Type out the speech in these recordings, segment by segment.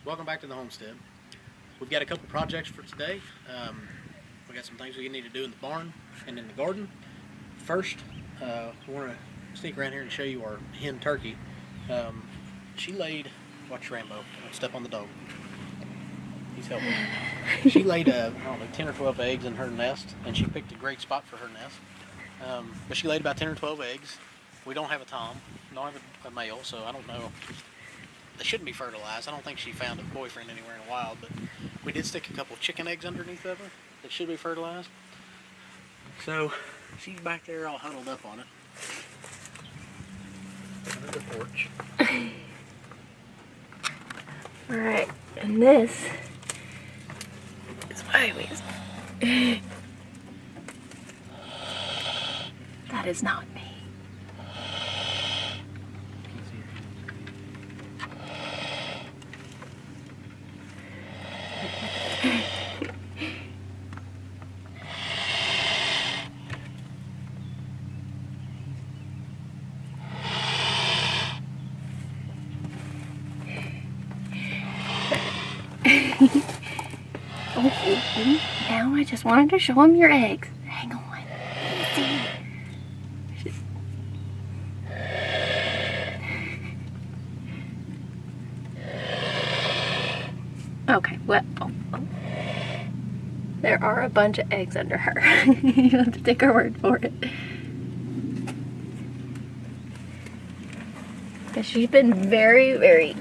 Welcome back to the homestead. We've got a couple projects for today. We got some things we need to do in the barn and in the garden. First, we want to sneak around here and show you our hen turkey. She laid, watch Rambo, don't step on the dog. He's helping. She laid, I don't know, 10 or 12 eggs in her nest, and she picked a great spot for her nest. But she laid about 10 or 12 eggs. We don't have a tom, don't have a male, so I don't know. They shouldn't be fertilized. I don't think she found a boyfriend anywhere in the wild, but we did stick a couple of chicken eggs underneath of her that should be fertilized. So she's back there all huddled up on it. Under the porch. Alright, and this is why we... That is not me. Oh, now I just wanted to show him your eggs. Hang on. Easy. Okay, well, there are a bunch of eggs under her. You have to take our word for it. Because she's been very, very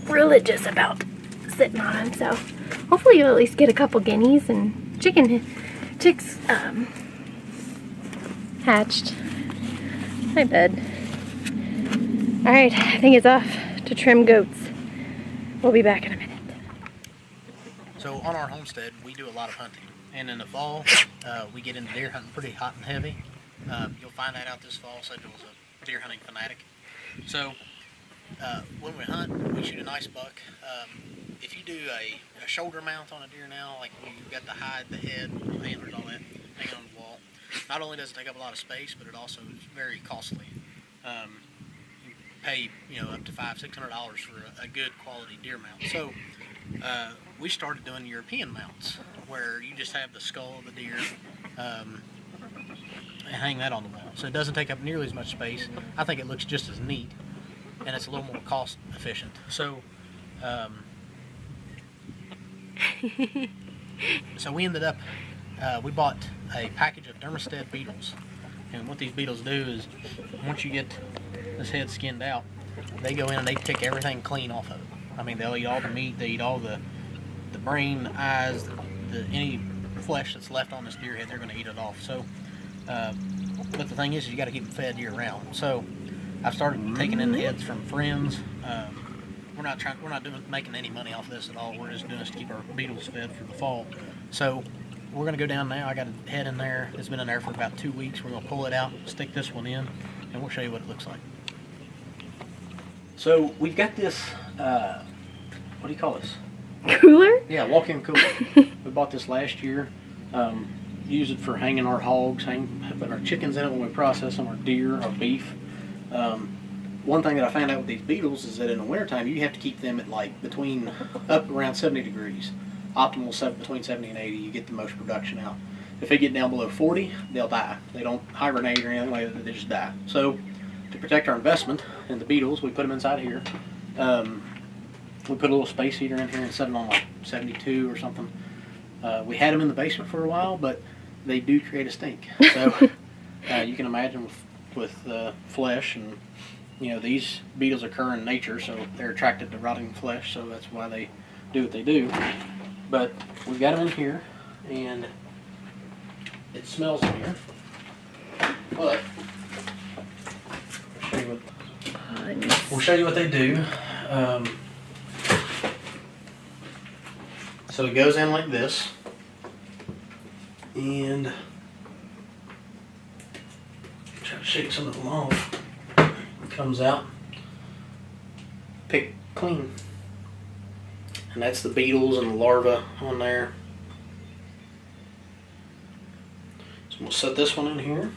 religious about sitting on them, so hopefully you'll at least get a couple guineas and chicks hatched. Hi, bud. Alright, I think it's off to trim goats. We'll be back in a minute. So on our homestead, we do a lot of hunting. And in the fall, we get into deer hunting pretty hot and heavy. You'll find that out this fall. Sedgwick's a deer hunting fanatic. So when we hunt, we shoot a nice buck. If you do a shoulder mount on a deer now, like you've got the hide, the head, the antlers, all that hanging on the wall, not only does it take up a lot of space, but it also is very costly. You pay up to $500–600 for a good quality deer mount. So we started doing European mounts, where you just have the skull of the deer and hang that on the wall. So it doesn't take up nearly as much space. I think it looks just as neat, and it's a little more cost efficient. So so we ended up, we bought a package of Dermestid Beetles. And what these beetles do is, once you get this head skinned out, they go in and they pick everything clean off of it. I mean, they'll eat all the meat, they eat all the brain, the eyes, any flesh that's left on this deer head, they're going to eat it off. So, but the thing is you got to keep them fed year round. So I've started taking in the heads from friends. We're not making any money off this at all. We're just doing this to keep our beetles fed for the fall. So we're going to go down now. I got a head in there. It's been in there for about 2 weeks. We're going to pull it out, stick this one in, and we'll show you what it looks like. So we've got this, what do you call this? Cooler? Yeah, walk-in cooler. We bought this last year. Use it for hanging our hogs, putting our chickens in it when we process them, our deer, our beef. One thing that I found out with these beetles is that in the wintertime you have to keep them at like up around 70 degrees. Optimal between 70 and 80, you get the most production out. If they get down below 40, they'll die. They don't hibernate or anything like that, they just die. So to protect our investment in the beetles, we put them inside here. We put a little space heater in here and set it on like 72 or something. We had them in the basement for a while, but they do create a stink. So you can imagine with flesh, and these beetles occur in nature, so they're attracted to rotting flesh, so that's why they do what they do. But we've got them in here, and it smells in here. But we'll show you what they do. So it goes in like this, and try to shake some of them off. It comes out picked clean, and that's the beetles and the larvae on there. So we'll set this one in here.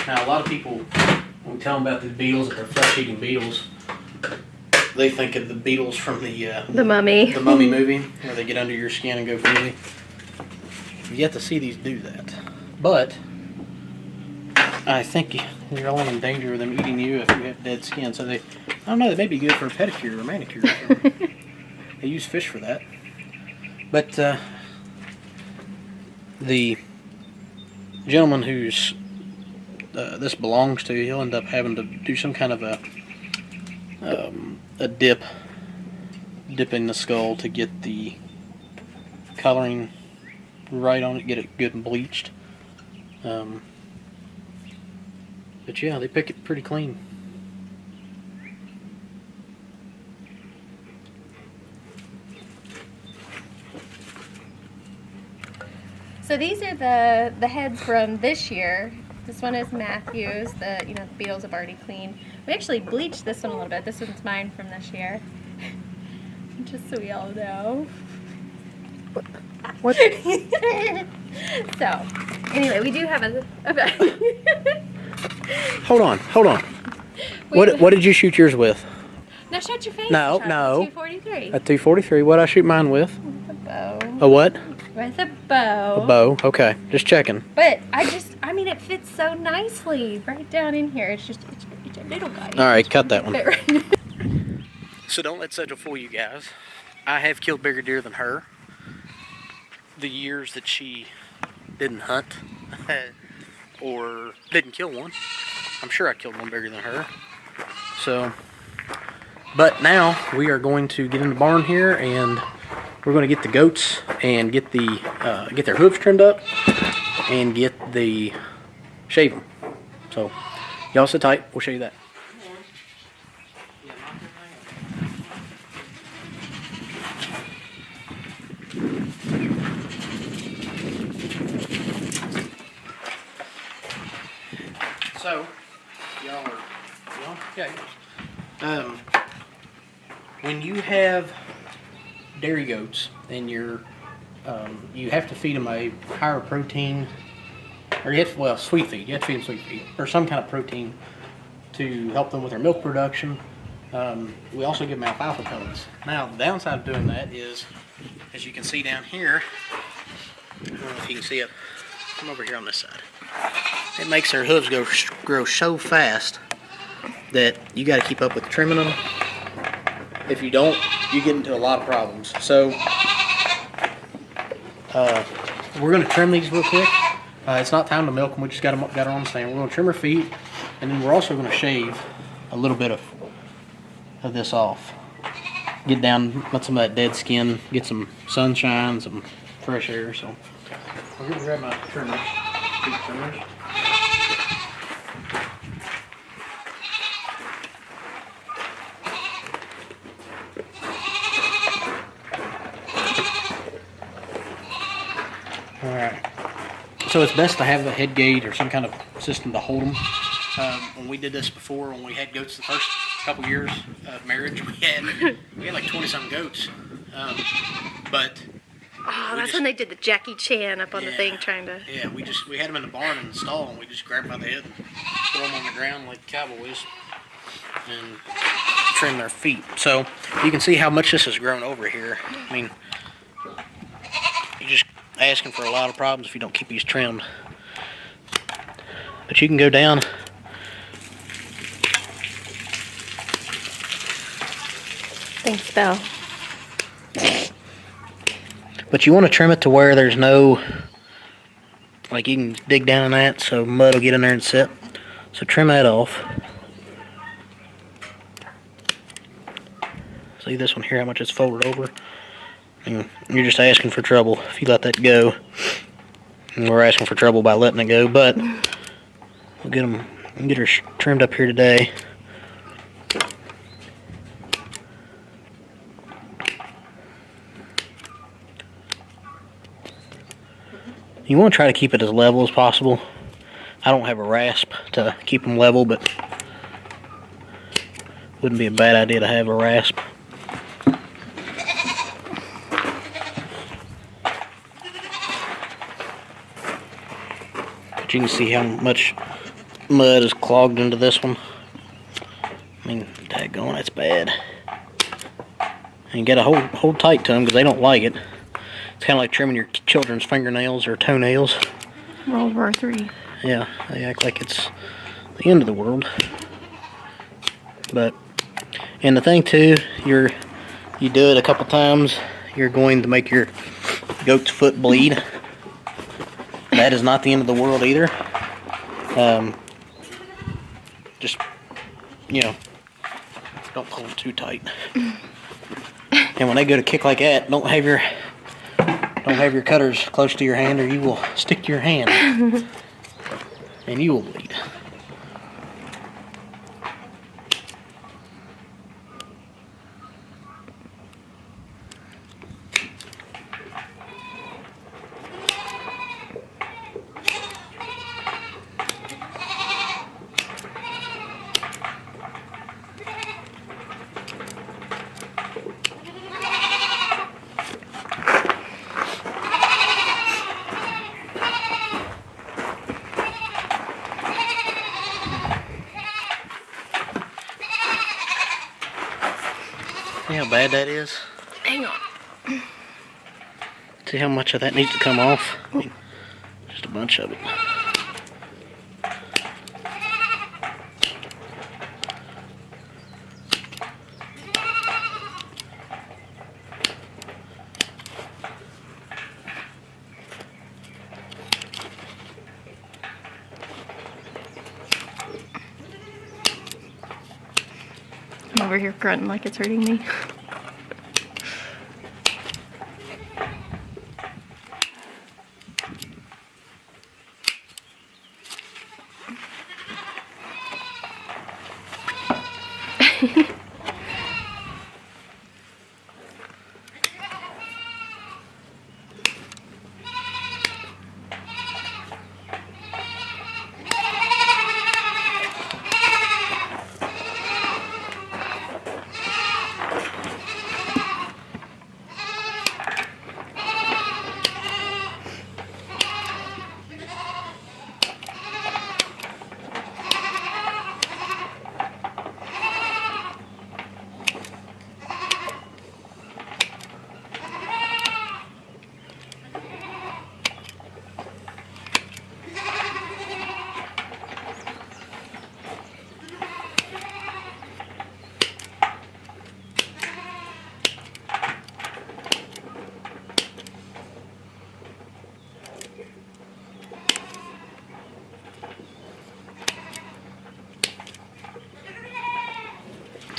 Now, a lot of people, when we tell them about the beetles, that they're flesh-eating beetles, they think of the beetles from the Mummy. The Mummy movie, where they get under your skin and go crazy. You get to see these do that. But I think you're only in danger of them eating you if you have dead skin. So I don't know, they may be good for a pedicure or manicure. They use fish for that. But the gentleman who's this belongs to, he'll end up having to do some kind of a dipping the skull to get the coloring right on it, get it good and bleached. But yeah, they pick it pretty clean. So these are the heads from this year. This one is Matthew's. The beetles have already cleaned. We actually bleached this one a little bit. This one's mine from this year. Just so we all know. What? So, anyway, we do have a Hold on. What did you shoot yours with? Now shut your face. No. 243. A 243. What did I shoot mine with? A bow. A what? With a bow. A bow. Okay, just checking. But I mean, it fits so nicely right down in here. It's a little guy. All right, cut that one. So don't let Sedgwick fool you guys. I have killed bigger deer than her. The years that she didn't hunt or didn't kill one, I'm sure I killed one bigger than her. So, but now we are going to get in the barn here and we're going to get the goats and get their hooves trimmed up and get shave them. So, y'all sit tight. We'll show you that. So, y'all are, yeah. When you have dairy goats and you have to feed them a higher protein, or sweet feed. You have to feed them sweet feed or some kind of protein to help them with their milk production. We also give them alfalfa pellets. Now, the downside of doing that is, as you can see down here, I don't know if you can see it. Come over here on this side. It makes their hooves grow so fast that you got to keep up with trimming them. If you don't, you get into a lot of problems. So we're going to trim these real quick. It's not time to milk them. We just got her on the stand. We're going to trim her feet, and then we're also going to shave a little bit of this off. Get down, let some of that dead skin, get some sunshine, some fresh air. So I'm going to grab my trimmers, feet trimmers. Alright, so it's best to have a head gauge or some kind of system to hold them. When we did this before, when we had goats the first couple years of marriage, we had like 20-something goats. That's when they did the Jackie Chan up on the thing trying to... Yeah, we had them in the barn in the stall, and we just grabbed them by the head and threw them on the ground like cowboys and trim their feet. So you can see how much this has grown over here. I mean, you're just asking for a lot of problems if you don't keep these trimmed. But you can go down. Thanks, Belle. But you want to trim it to where there's no, like you can dig down in that so mud will get in there and sit. So trim that off. See this one here, how much it's folded over? And you're just asking for trouble if you let that go. And we're asking for trouble by letting it go, but we'll get her trimmed up here today. You want to try to keep it as level as possible. I don't have a rasp to keep them level, but wouldn't be a bad idea to have a rasp. But you can see how much mud is clogged into this one. I mean, daggone, that's bad. And you gotta hold tight to them because they don't like it. It's kind of like trimming your children's fingernails or toenails. World War III. Yeah, they act like it's the end of the world. But, and the thing too, you do it a couple times, you're going to make your goat's foot bleed. That is not the end of the world either. Just, don't pull them too tight. And when they go to kick like that, don't have your cutters close to your hand, or you will stick to your hand, and you will bleed. See how bad that is? Hang on. See how much of that needs to come off? I mean, just a bunch of it. I'm over here grunting like it's hurting me.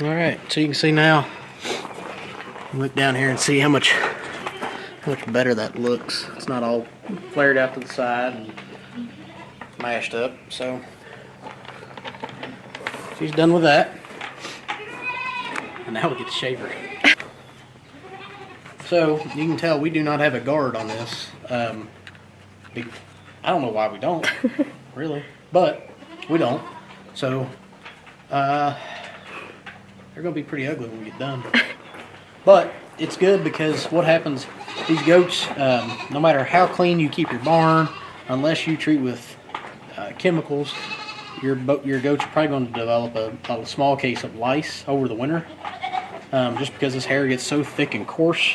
Alright, so you can see now, look down here and see how much better that looks. It's not all flared out to the side and mashed up. So she's done with that. And now we get the shaver. So you can tell we do not have a guard on this. I don't know why we don't, really, but we don't. So they're going to be pretty ugly when we get done. But it's good because what happens, these goats, no matter how clean you keep your barn, unless you treat with chemicals, your goats are probably going to develop a small case of lice over the winter. Just because this hair gets so thick and coarse,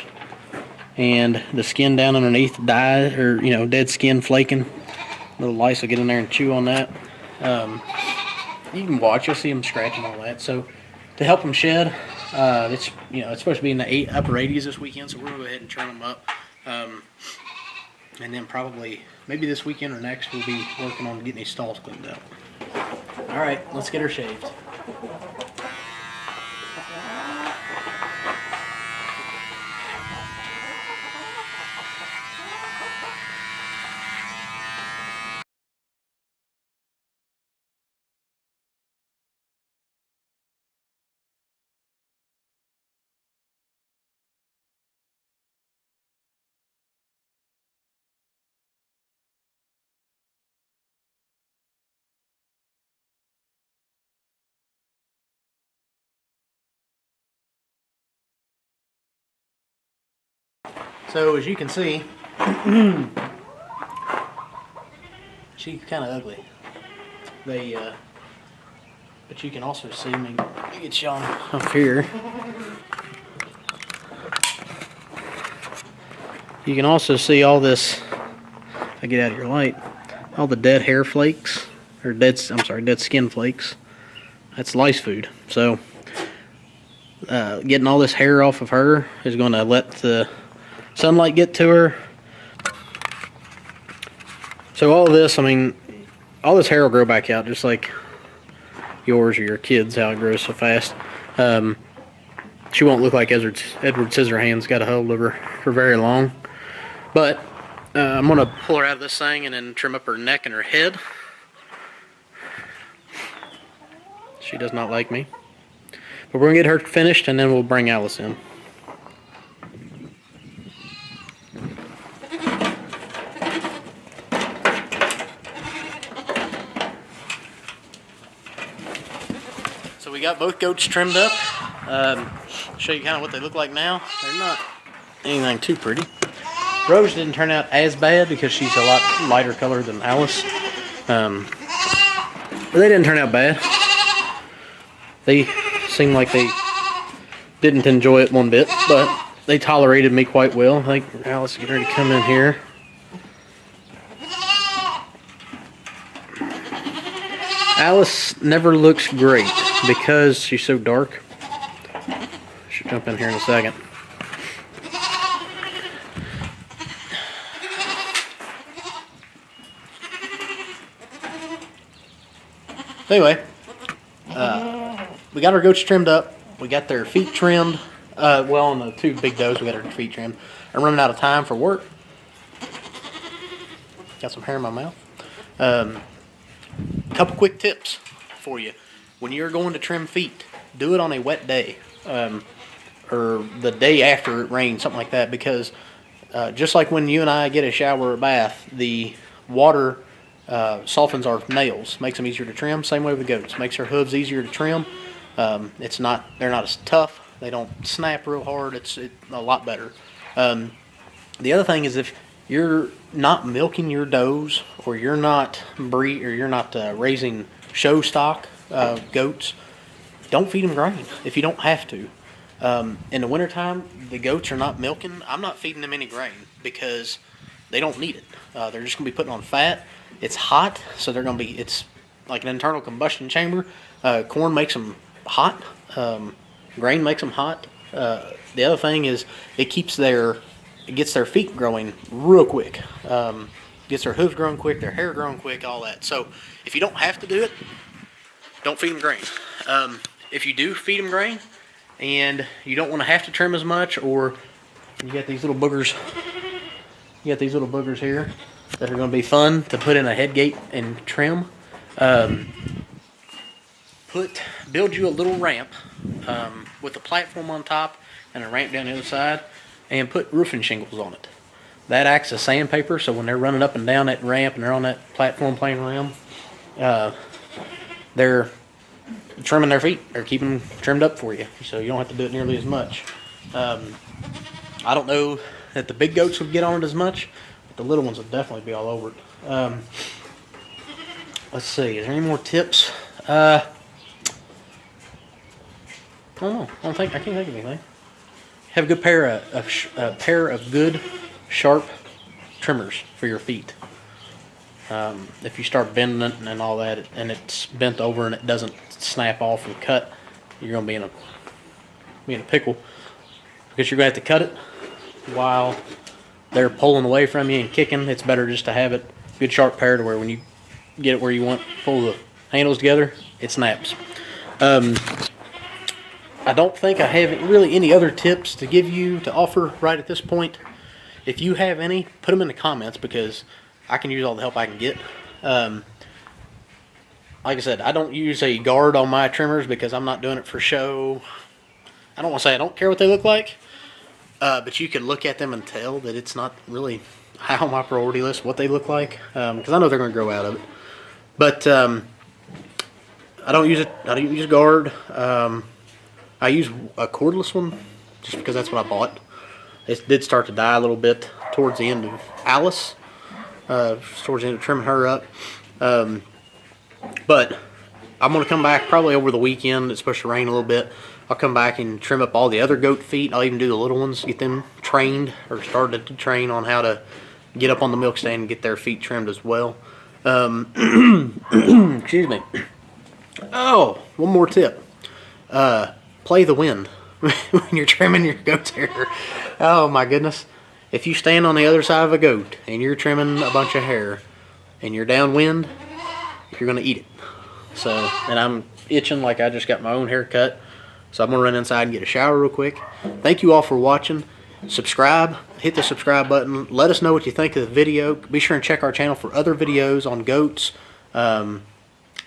and the skin down underneath dies, or dead skin flaking, little lice will get in there and chew on that. You can watch, you'll see them scratching all that. So to help them shed, it's supposed to be in the upper 80s this weekend, so we're gonna go ahead and turn them up, and then probably maybe this weekend or next we'll be working on getting these stalls cleaned up. All right, let's get her shaved. So as you can see, she's kind of ugly. They, but you can also see me. Let me get you on up here. You can also see all this. If I get out of your light, all the dead hair flakes, or dead skin flakes. That's lice food. So, getting all this hair off of her is going to let the sunlight get to her. So all of this, I mean, all this hair will grow back out, just like yours or your kids, how it grows so fast. She won't look like Edward Scissorhands got a hold of her for very long. But I'm going to pull her out of this thing and then trim up her neck and her head. She does not like me. But we're going to get her finished and then we'll bring Alice in. So we got both goats trimmed up. Show you kind of what they look like now. They're not anything too pretty. Rose didn't turn out as bad because she's a lot lighter color than Alice. But they didn't turn out bad. They seemed like they didn't enjoy it one bit, but they tolerated me quite well. I think Alice is getting ready to come in here. Alice never looks great because she's so dark. She'll jump in here in a second. Anyway, we got our goats trimmed up. We got their feet trimmed. Well, on the two big does, we got our feet trimmed. I'm running out of time for work. Got some hair in my mouth. Couple quick tips for you. When you're going to trim feet, do it on a wet day. Or the day after it rains, something like that. Because just like when you and I get a shower or a bath, the water softens our nails, makes them easier to trim. Same way with goats, makes their hooves easier to trim. They're not as tough. They don't snap real hard. It's a lot better. The other thing is if you're not milking your does, or you're not raising show stock goats, don't feed them grain if you don't have to. In the wintertime, the goats are not milking. I'm not feeding them any grain because they don't need it. They're just going to be putting on fat. It's hot, so it's like an internal combustion chamber. Corn makes them hot. Grain makes them hot. The other thing is it gets their feet growing real quick. Gets their hooves growing quick, their hair growing quick, all that. So if you don't have to do it, don't feed them grain. If you do feed them grain and you don't want to have to trim as much, or you got these little boogers, here that are going to be fun to put in a head gate and trim. Build you a little ramp with a platform on top and a ramp down the other side, and put roofing shingles on it. That acts as sandpaper, so when they're running up and down that ramp and they're on that platform playing around, they're trimming their feet or keeping them trimmed up for you, so you don't have to do it nearly as much. I don't know that the big goats would get on it as much, but the little ones would definitely be all over it. Let's see, is there any more tips? I don't know. I can't think of anything. Have a good pair of good, sharp trimmers for your feet. If you start bending it and all that, and it's bent over and it doesn't snap off and cut, you're gonna be in a pickle, because you're gonna have to cut it while they're pulling away from you and kicking. It's better just to have it good, sharp pair to where when you get it where you want, pull the handles together, it snaps. I don't think I have really any other tips to offer right at this point. If you have any, put them in the comments, because I can use all the help I can get. Like I said, I don't use a guard on my trimmers because I'm not doing it for show. I don't want to say I don't care what they look like, but you can look at them and tell that it's not really high on my priority list what they look like, because I know they're going to grow out of it. But I don't use it. I don't use a guard. I use a cordless one just because that's what I bought. It did start to die a little bit towards the end of Alice, towards the end of trimming her up. But I'm going to come back probably over the weekend. It's supposed to rain a little bit. I'll come back and trim up all the other goat feet. I'll even do the little ones, get them trained or started to train on how to get up on the milk stand and get their feet trimmed as well. Excuse me. Oh, one more tip. Play the wind when you're trimming your goat's hair. Oh my goodness. If you stand on the other side of a goat and you're trimming a bunch of hair and you're downwind, you're going to eat it. So, and I'm itching like I just got my own hair cut. So I'm going to run inside and get a shower real quick. Thank you all for watching. Subscribe. Hit the subscribe button. Let us know what you think of the video. Be sure and check our channel for other videos on goats. I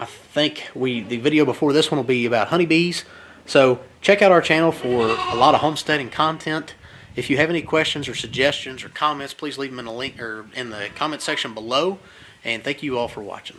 think the video before this one will be about honeybees. So check out our channel for a lot of homesteading content. If you have any questions or suggestions or comments, please leave them in the link or in the comment section below. And thank you all for watching.